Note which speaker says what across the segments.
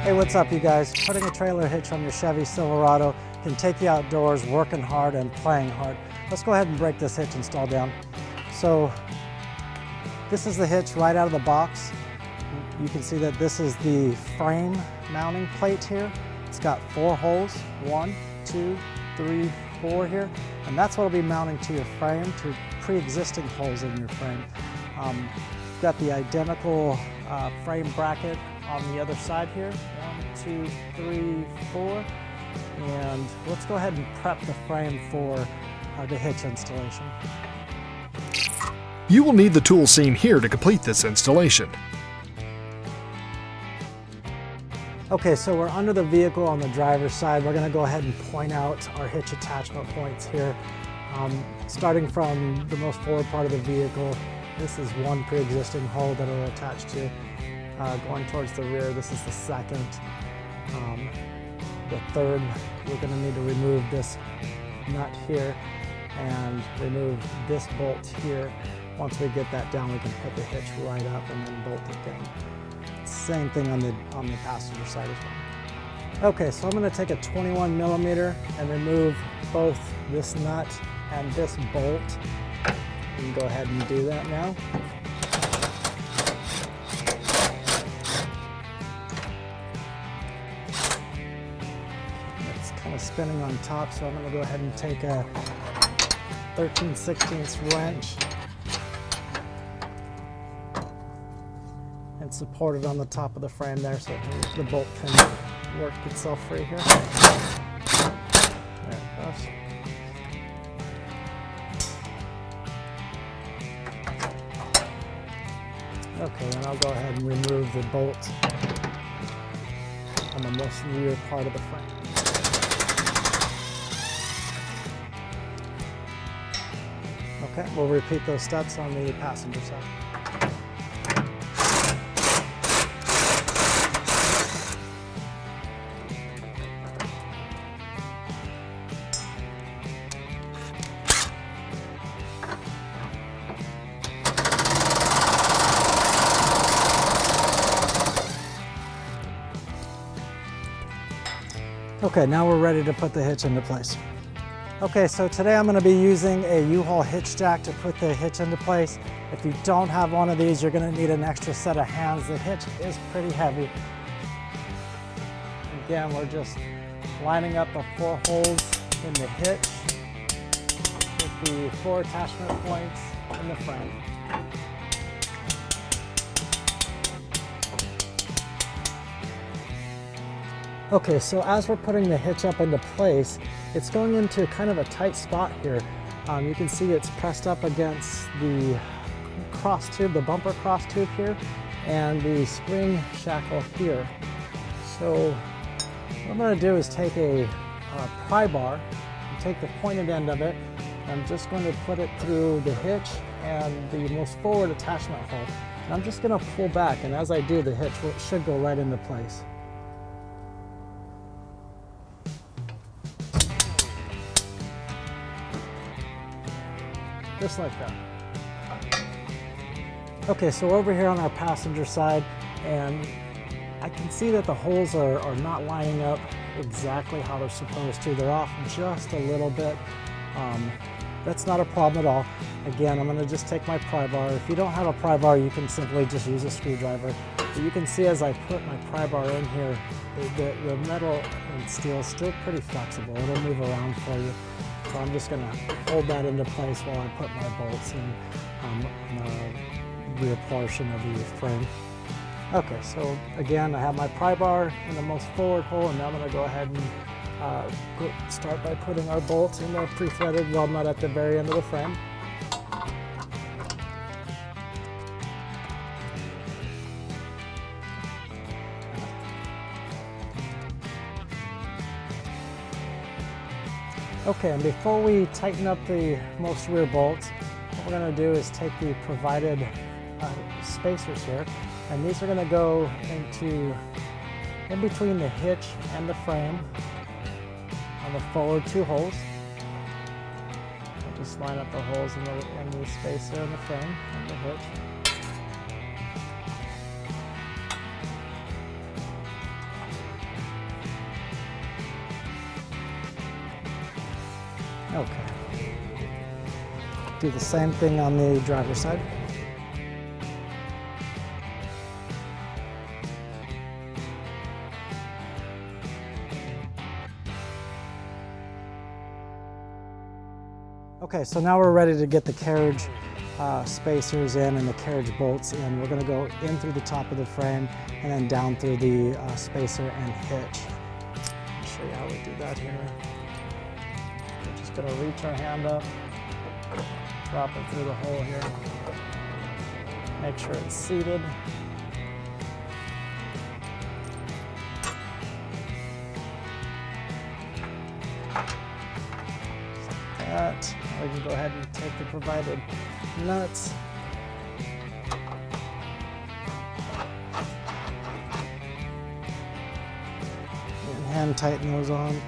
Speaker 1: Hey, what's up you guys? Putting a trailer hitch on your Chevy Silverado can take you outdoors working hard and playing hard. Let's go ahead and break this hitch install down. So this is the hitch right out of the box. You can see that this is the frame mounting plate here. It's got 4 holes, 1, 2, 3, 4 here, and that's what will be mounting to your frame, to pre-existing holes in your frame. You've got the identical frame bracket on the other side here. 1, 2, 3, 4. And let's go ahead and prep the frame for the hitch installation.
Speaker 2: You will need the tools seen here to complete this installation.
Speaker 1: Okay, so we're under the vehicle on the driver's side. We're gonna go ahead and point out our hitch attachment points here. Starting from the most forward part of the vehicle, this is one pre-existing hole that it'll attach to. Going towards the rear, this is the second. The third, we're gonna need to remove this nut here and remove this bolt here. Once we get that down, we can put the hitch right up and then bolt it down. Same thing on the passenger side as well. Okay, so I'm gonna take a 21 millimeter and remove both this nut and this bolt. You can go ahead and do that now. It's kind of spinning on top, so I'm gonna go ahead and take a 13/16 wrench and support it on the top of the frame there so the bolt can work itself free here. There it goes. Okay, then I'll go ahead and remove the bolt on the most rear part of the frame. Okay, we'll repeat those steps on the passenger side. Okay, now we're ready to put the hitch into place. Okay, so today I'm gonna be using a U-Haul hitch jack to put the hitch into place. If you don't have one of these, you're gonna need an extra set of hands. The hitch is pretty heavy. Again, we're just lining up the 4 holes in the hitch with the 4 attachment points in the frame. Okay, so as we're putting the hitch up into place, it's going into kind of a tight spot here. You can see it's pressed up against the cross tube, the bumper cross tube here, and the spring shackle here. So what I'm going to do is take a pry bar, and take the pointed end of it. I'm just going to put it through the hitch and the most forward attachment hole. And I'm just going to pull back, and as I do, the hitch should go right into place. Just like that. Okay, so over here on our passenger side, and I can see that the holes are not lining up exactly how they're supposed to. They're off just a little bit. That's not a problem at all. Again, I'm gonna just take my pry bar. If you don't have a pry bar, you can simply just use a screwdriver. But you can see as I put my pry bar in here, the metal and steel is still pretty flexible. It'll move around for you. So I'm just gonna hold that into place while I put my bolts in the rear portion of the frame. Okay, so again, I have my pry bar in the most forward hole, and now I'm gonna go ahead and start by putting our bolts in the pre-threaded weld nut at the very end of the frame. Okay, and before we tighten up the most rear bolts, what we're going to do is take the provided spacers here, and these are going to go in between the hitch and the frame on the forward 2 holes. I'll just line up the holes in the spacer in the frame and the hitch. Do the same thing on the driver's side. Okay, so now we're ready to get the carriage spacers in and the carriage bolts in. We're going to go in through the top of the frame and then down through the spacer and hitch. I'll show you how we do that here. We're just going to reach our hand up, drop it through the hole here, make sure it's seated. That. We can go ahead and take the provided nuts. And hand tighten those on.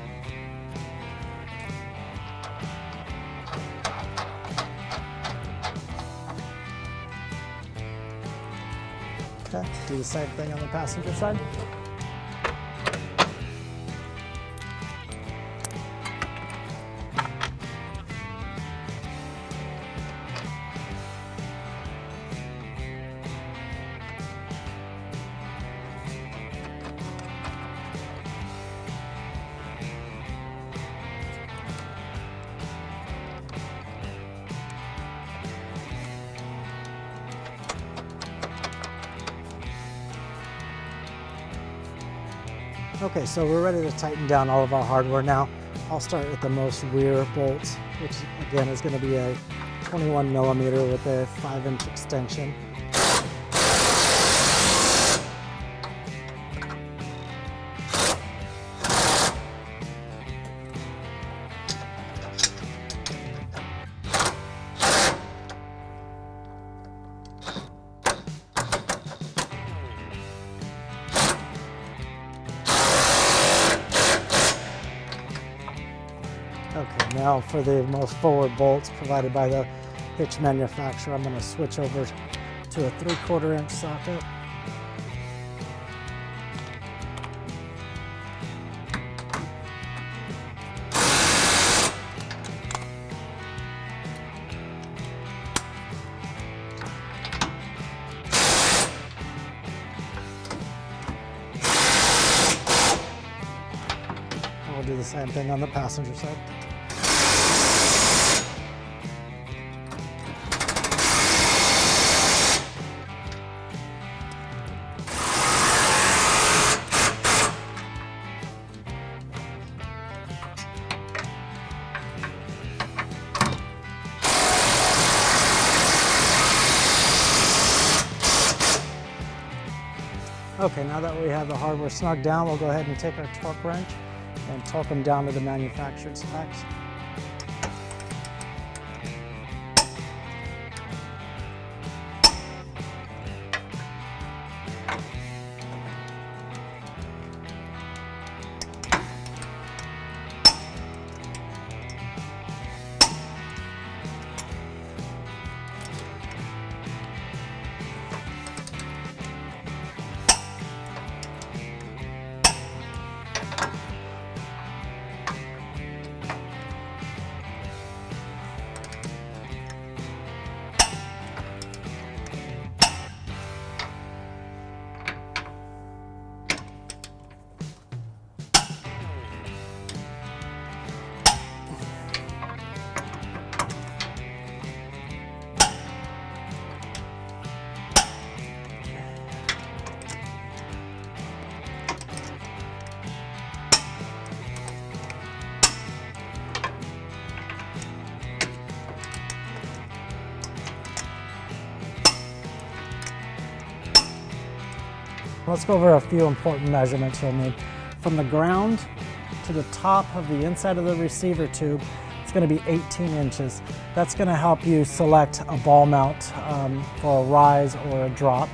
Speaker 1: Okay, do the same thing on the passenger side. Okay, so we're ready to tighten down all of our hardware now. I'll start with the most rear bolts, which again is going to be a 21 millimeter with a 5-inch extension. Okay, now for the most forward bolts provided by the Hitch manufacturer, I'm going to switch over to a 3/4 inch socket. And we'll do the same thing on the passenger side. Okay, now that we have the hardware snug down, we'll go ahead and take our torque wrench and torque them down to the manufactured specs. Let's go over a few important measurements you'll need. From the ground to the top of the inside of the receiver tube, it's going to be 18 inches. That's going to help you select a ball mount for a rise or a drop.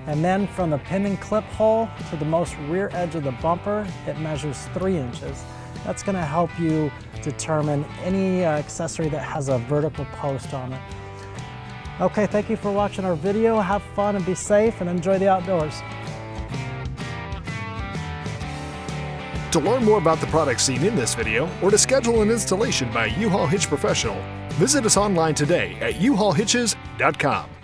Speaker 1: And then from the pin and clip hole to the most rear edge of the bumper, it measures 3 inches. That's going to help you determine any accessory that has a vertical post on it. Okay, thank you for watching our video. Have fun and be safe and enjoy the outdoors.
Speaker 2: To learn more about the products seen in this video, or to schedule an installation by U-Haul Hitch Professional, Visit us online today at uhaulhitches.com.